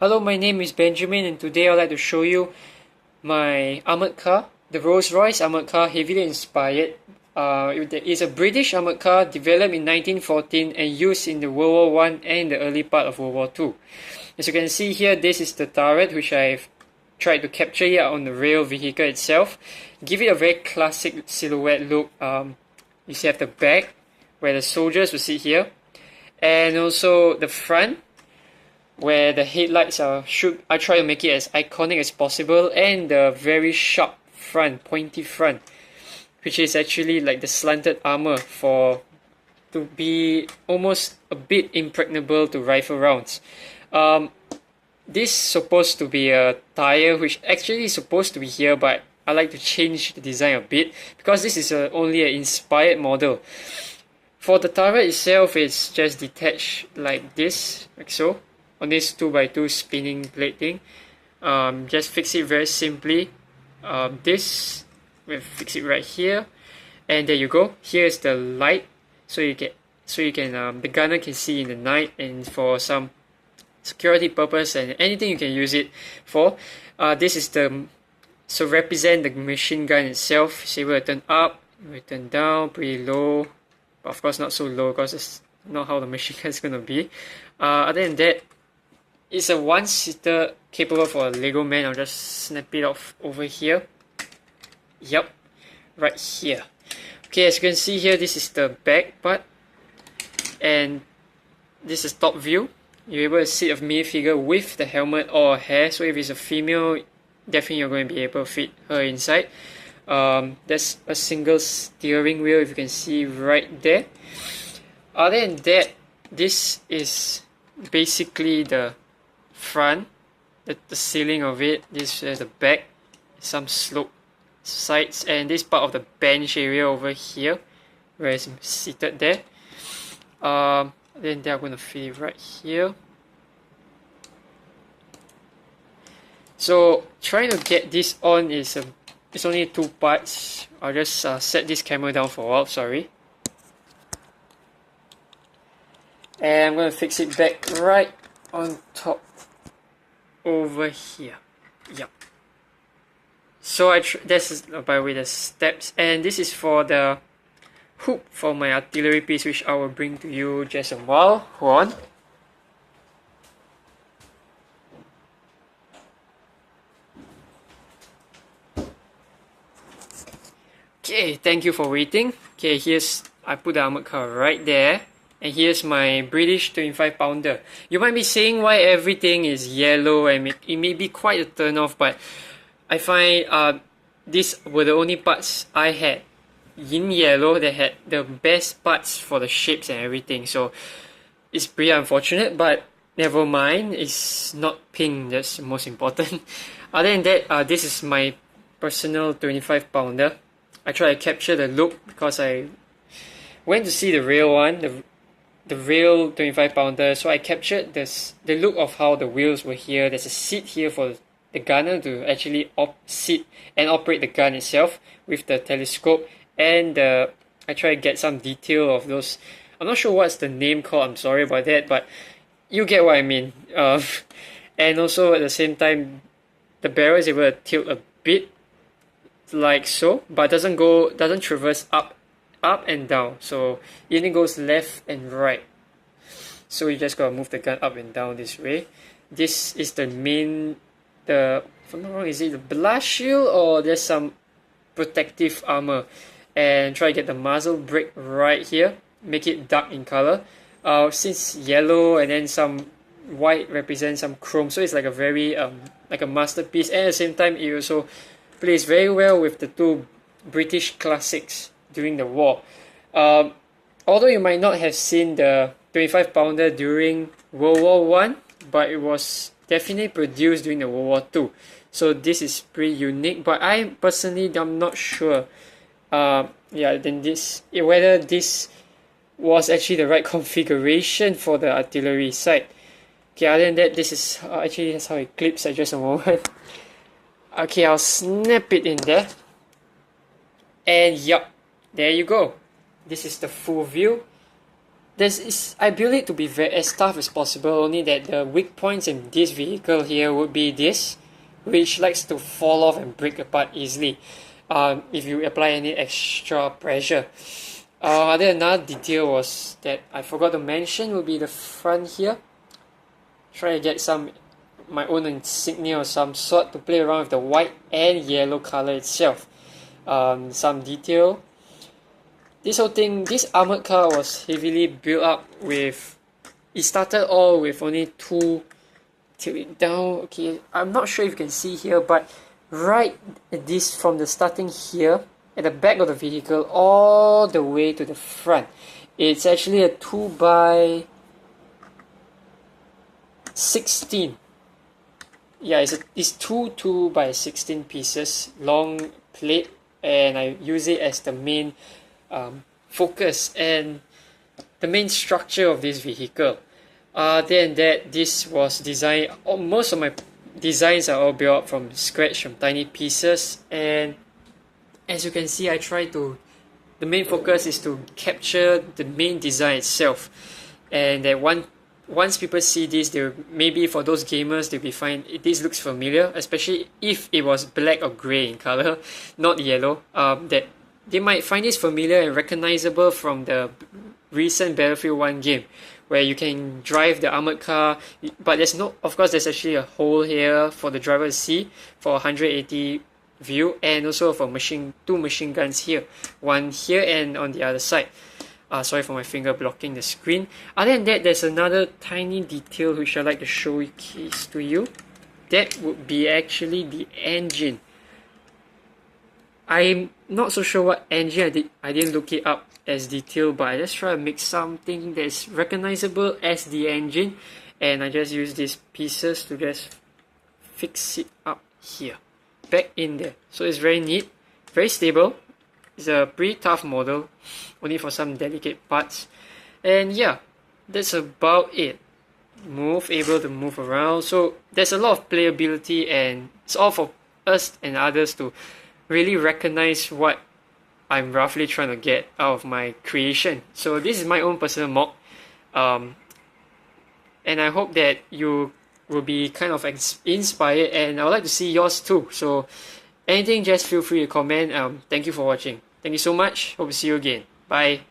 Hello, my name is Benjamin and today I'd like to show you my armored car, the Rolls-Royce armored car, heavily inspired. It is a British armored car developed in 1914 and used in the World War I and the early part of World War II. As you can see here, this is the turret which I've tried to capture here on the rail vehicle itself. Give it a very classic silhouette look. You see have the back where the soldiers will sit here, and also the front where the headlights are I try to make it as iconic as possible, and the very sharp front, pointy front, which is actually like the slanted armor to be almost a bit impregnable to rifle rounds. This is supposed to be a tire which actually is supposed to be here, but I like to change the design a bit because this is only an inspired model. For the turret itself, it's just detached like this, like so, on this 2x2 spinning plate thing. Just fix it very simply. We'll fix it right here, and there you go. Here's the light, so you can the gunner can see in the night, and for some security purpose and anything you can use it for. This is so represent the machine gun itself. So it will turn up, it will turn down, pretty low, but of course not so low because it's not how the machine gun is gonna be. Other than that, it's a one-seater capable for a Lego man. I'll just snap it off over here. Yep, right here. Okay, as you can see here, this is the back part, and this is top view. You're able to see a minifigure with the helmet or hair. So if it's a female, definitely you're going to be able to fit her inside. There's a single steering wheel, if you can see right there. Other than that, this is basically the front, the ceiling of it. This is the back, some slope sides, and this part of the bench area over here where it's seated there. Then they're going to fit it right here. So trying to get this on it's only two parts. I'll just set this camera down for a while, sorry. And I'm going to fix it back right on top over here. Yep. So this is, by the way, the steps, and this is for the hook for my artillery piece, which I will bring to you just a while. Hold on. Okay, thank you for waiting. Okay, I put the armored car right there, and here's my British 25-pounder. You might be saying why everything is yellow, and it may be quite a turn off, but I find these were the only parts I had in yellow that had the best parts for the shapes and everything. So it's pretty unfortunate, but never mind. It's not pink, that's the most important. Other than that, this is my personal 25-pounder. I try to capture the look because I went to see the real one, the real 25-pounder. So I captured the look of how the wheels were here. There's a seat here for the gunner to actually sit and operate the gun itself with the telescope. And I try to get some detail of those. I'm not sure what's the name called, I'm sorry about that, but you get what I mean. And also at the same time, the barrel is able to tilt a bit like so, but doesn't traverse up and down. So it only goes left and right. So you just gotta move the gun up and down this way. This is the main, if I'm not wrong, is it the blast shield or there's some protective armor? And try to get the muzzle brake right here, make it dark in color. Since yellow and then some white represents some chrome, so it's like a very like a masterpiece, and at the same time it also plays very well with the two British classics during the war. Although you might not have seen the 25-pounder during World War I, but it was definitely produced during the World War II. So this is pretty unique, but I personally am not sure whether this was actually the right configuration for the artillery side. Okay, other than that, this is actually that's how it clips at just a moment. Okay, I'll snap it in there, and yup, there you go. This is the full view. I built it to be as tough as possible, only that the weak points in this vehicle here would be this, which likes to fall off and break apart easily if you apply any extra pressure. Then another detail was that I forgot to mention would be the front here. Try to get my own insignia of some sort to play around with the white and yellow color itself. Some detail. This whole thing, this armored car was heavily built up with, it started all with only two, tilt it down, okay, I'm not sure if you can see here, but right at this, from the starting here, at the back of the vehicle, all the way to the front, it's actually a 2x16. Yeah, it's two 2x16 pieces, long plate, and I use it as the main focus and the main structure of this vehicle. Then this was designed, most of my designs are all built up from scratch, from tiny pieces, and as you can see, the main focus is to capture the main design itself, and that once people see this, maybe for those gamers, they'll be fine. This looks familiar, especially if it was black or grey in color, not yellow. That they might find this familiar and recognizable from the recent Battlefield 1 game, where you can drive the armored car, but of course there's actually a hole here for the driver to see for 180 view, and also for two machine guns here, one here and on the other side. Sorry for my finger blocking the screen. Other than that, there's another tiny detail which I'd like to showcase to you. That would be actually the engine. I'm not so sure what engine I didn't look it up as detail, but I just try to make something that's recognizable as the engine, and I just use these pieces to just fix it up here, back in there. So it's very neat, very stable. It's a pretty tough model, only for some delicate parts. And yeah, that's about it. Able to move around. So there's a lot of playability, and it's all for us and others to really recognize what I'm roughly trying to get out of my creation. So this is my own personal mock, and I hope that you will be kind of inspired, and I would like to see yours too. So anything, just feel free to comment. Thank you for watching. Thank you so much. Hope to see you again. Bye.